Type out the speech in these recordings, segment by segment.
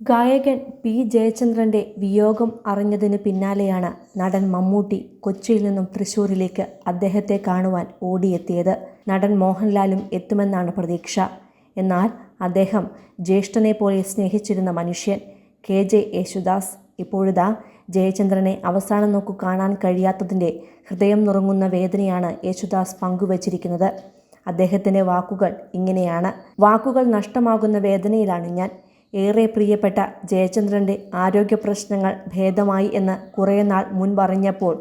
ഗായകൻ പി ജയചന്ദ്രന്റെ വിയോഗം അറിഞ്ഞതിന് പിന്നാലെയാണ് നടൻ മമ്മൂട്ടി കൊച്ചിയിൽ നിന്നും തൃശ്ശൂരിലേക്ക് അദ്ദേഹത്തെ കാണുവാൻ ഓടിയെത്തിയത്. നടൻ മോഹൻലാലും എത്തുമെന്നാണ് പ്രതീക്ഷ. എന്നാൽ അദ്ദേഹം ജ്യേഷ്ഠനെ പോലെ സ്നേഹിച്ചിരുന്ന മനുഷ്യൻ കെ.ജെ. യേശുദാസ് ഇപ്പോഴിതാ ജയചന്ദ്രനെ അവസാനം നോക്കു കാണാൻ കഴിയാത്തതിൻ്റെ ഹൃദയം നുറുങ്ങുന്ന വേദനയാണ് യേശുദാസ് പങ്കുവച്ചിരിക്കുന്നത്. അദ്ദേഹത്തിൻ്റെ വാക്കുകൾ ഇങ്ങനെയാണ്: വാക്കുകൾ നഷ്ടമാകുന്ന വേദനയിലാണ് ഞാൻ. ഏറെ പ്രിയപ്പെട്ട ജയചന്ദ്രൻ്റെ ആരോഗ്യപ്രശ്നങ്ങൾ ഭേദമായി എന്ന് കുറേ നാൾ മുൻപറിഞ്ഞപ്പോൾ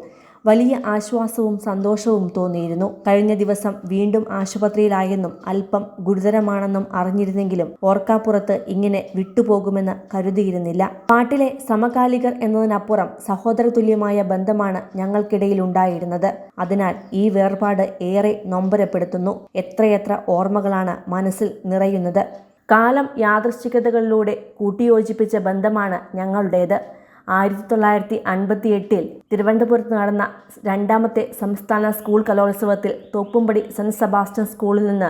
വലിയ ആശ്വാസവും സന്തോഷവും തോന്നിയിരുന്നു. കഴിഞ്ഞ ദിവസം വീണ്ടും ആശുപത്രിയിലായെന്നും അല്പം ഗുരുതരമാണെന്നും അറിഞ്ഞിരുന്നെങ്കിലും ഓർക്കാപ്പുറത്ത് ഇങ്ങനെ വിട്ടുപോകുമെന്ന് കരുതിയിരുന്നില്ല. പാട്ടിലെ സമകാലികർ എന്നതിനപ്പുറം സഹോദരതുല്യമായ ബന്ധമാണ് ഞങ്ങൾക്കിടയിൽ ഉണ്ടായിരുന്നത്. അതിനാൽ ഈ വേർപാട് ഏറെ നൊമ്പരപ്പെടുത്തുന്നു. എത്രയെത്ര ഓർമ്മകളാണ് മനസ്സിൽ നിറയുന്നത്. കാലം യാദൃശ്ചികതകളിലൂടെ കൂട്ടിയോജിപ്പിച്ച ബന്ധമാണ് ഞങ്ങളുടേത്. 1958 തിരുവനന്തപുരത്ത് നടന്ന രണ്ടാമത്തെ സംസ്ഥാന സ്കൂൾ കലോത്സവത്തിൽ തോപ്പുംപടി സെന്റ് സെബാസ്റ്റ്യൻ സ്കൂളിൽ നിന്ന്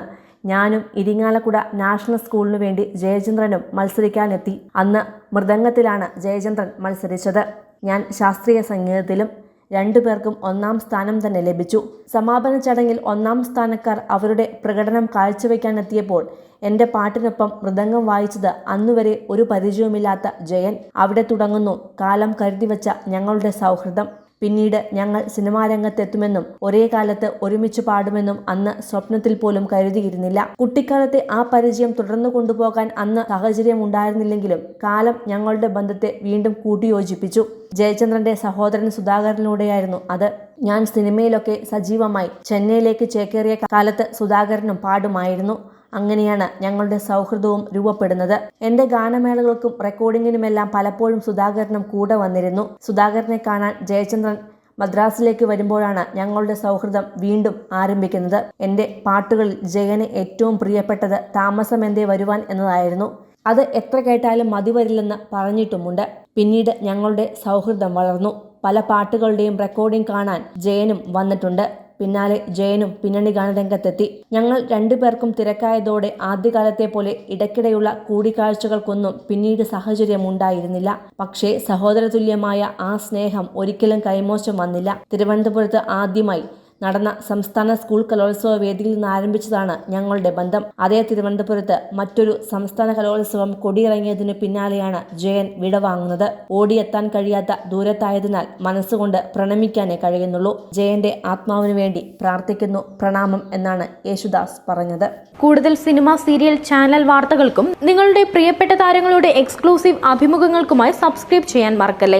ഞാനും ഇരിങ്ങാലക്കുട നാഷണൽ സ്കൂളിനു വേണ്ടി ജയചന്ദ്രനും മത്സരിക്കാനെത്തി. അന്ന് മൃദംഗത്തിലാണ് ജയചന്ദ്രൻ മത്സരിച്ചത്. ഞാൻ ശാസ്ത്രീയ സംഗീതത്തിലും. രണ്ടുപേർക്കും 1-ാം സ്ഥാനം തന്നെ ലഭിച്ചു. സമാപന ചടങ്ങിൽ 1-ാം സ്ഥാനക്കാർ അവരുടെ പ്രകടനം കാഴ്ചവെക്കാനെത്തിയപ്പോൾ എൻ്റെ പാട്ടിനൊപ്പം മൃദംഗം വായിച്ചത് അന്നുവരെ ഒരു പരിചയവുമില്ലാത്ത ജയൻ. അവിടെ തുടങ്ങുന്നു കാലം കരുതിവെച്ച ഞങ്ങളുടെ സൗഹൃദം. പിന്നീട് ഞങ്ങൾ സിനിമാരംഗത്തെത്തുമെന്നും ഒരേ കാലത്ത് ഒരുമിച്ച് പാടുമെന്നും അന്ന് സ്വപ്നത്തിൽ പോലും കരുതിയിരുന്നില്ല. കുട്ടിക്കാലത്തെ ആ പരിചയം തുടർന്നു കൊണ്ടുപോകാൻ അന്ന് സാഹചര്യം ഉണ്ടായിരുന്നില്ലെങ്കിലും കാലം ഞങ്ങളുടെ ബന്ധത്തെ വീണ്ടും കൂട്ടിയോജിപ്പിച്ചു. ജയചന്ദ്രന്റെ സഹോദരൻ സുധാകരനിലൂടെയായിരുന്നു അത്. ഞാൻ സിനിമയിലൊക്കെ സജീവമായി ചെന്നൈയിലേക്ക് ചേക്കേറിയ കാലത്ത് സുധാകരനും പാടുമായിരുന്നു. അങ്ങനെയാണ് ഞങ്ങളുടെ സൗഹൃദവും രൂപപ്പെടുന്നത്. എൻ്റെ ഗാനമേളകൾക്കും റെക്കോർഡിങ്ങിനുമെല്ലാം പലപ്പോഴും സുധാകരനും കൂടെ വന്നിരുന്നു. സുധാകരനെ കാണാൻ ജയചന്ദ്രൻ മദ്രാസിലേക്ക് വരുമ്പോഴാണ് ഞങ്ങളുടെ സൗഹൃദം വീണ്ടും ആരംഭിക്കുന്നത്. എൻ്റെ പാട്ടുകളിൽ ജയന് ഏറ്റവും പ്രിയപ്പെട്ടത് താമസമെന്തേ വരുവാൻ എന്നതായിരുന്നു. അത് എത്ര കേട്ടാലും മതി വരില്ലെന്ന് പറഞ്ഞിട്ടുമുണ്ട്. പിന്നീട് ഞങ്ങളുടെ സൗഹൃദം വളർന്നു. പല പാട്ടുകളുടെയും റെക്കോർഡിംഗ് കാണാൻ ജയനും വന്നിട്ടുണ്ട്. പിന്നാലെ ജയനും പിന്നണി ഗാനരംഗത്തെത്തി. ഞങ്ങൾ രണ്ടുപേർക്കും തിരക്കായതോടെ ആദ്യകാലത്തെ പോലെ ഇടയ്ക്കിടെയുള്ള കൂടിക്കാഴ്ചകൾക്കൊന്നും പിന്നീട് സാഹചര്യം ഉണ്ടായിരുന്നില്ല. പക്ഷേ സഹോദരതുല്യമായ ആ സ്നേഹം ഒരിക്കലും കൈമോശം വന്നില്ല. തിരുവനന്തപുരത്ത് ആദ്യമായി നടന്ന സംസ്ഥാന സ്കൂൾ കലോത്സവ വേദിയിൽ നിന്ന് ആരംഭിച്ചതാണ് ഞങ്ങളുടെ ബന്ധം. അതേ തിരുവനന്തപുരത്ത് മറ്റൊരു സംസ്ഥാന കലോത്സവം കൊടിയിറങ്ങിയതിനു പിന്നാലെയാണ് ജയൻ വിടവാങ്ങുന്നത്. ഓടിയെത്താൻ കഴിയാത്ത ദൂരത്തായതിനാൽ മനസ്സുകൊണ്ട് പ്രണമിക്കാനേ കഴിയുന്നുള്ളൂ. ജയന്റെ ആത്മാവിനു വേണ്ടി പ്രാർത്ഥിക്കുന്നു, പ്രണാമം എന്നാണ് യേശുദാസ് പറഞ്ഞത്. കൂടുതൽ സിനിമ, സീരിയൽ, ചാനൽ വാർത്തകൾക്കും നിങ്ങളുടെ പ്രിയപ്പെട്ട താരങ്ങളുടെ എക്സ്ക്ലൂസീവ് അഭിമുഖങ്ങൾക്കുമായി സബ്സ്ക്രൈബ് ചെയ്യാൻ മറക്കല്ലേ.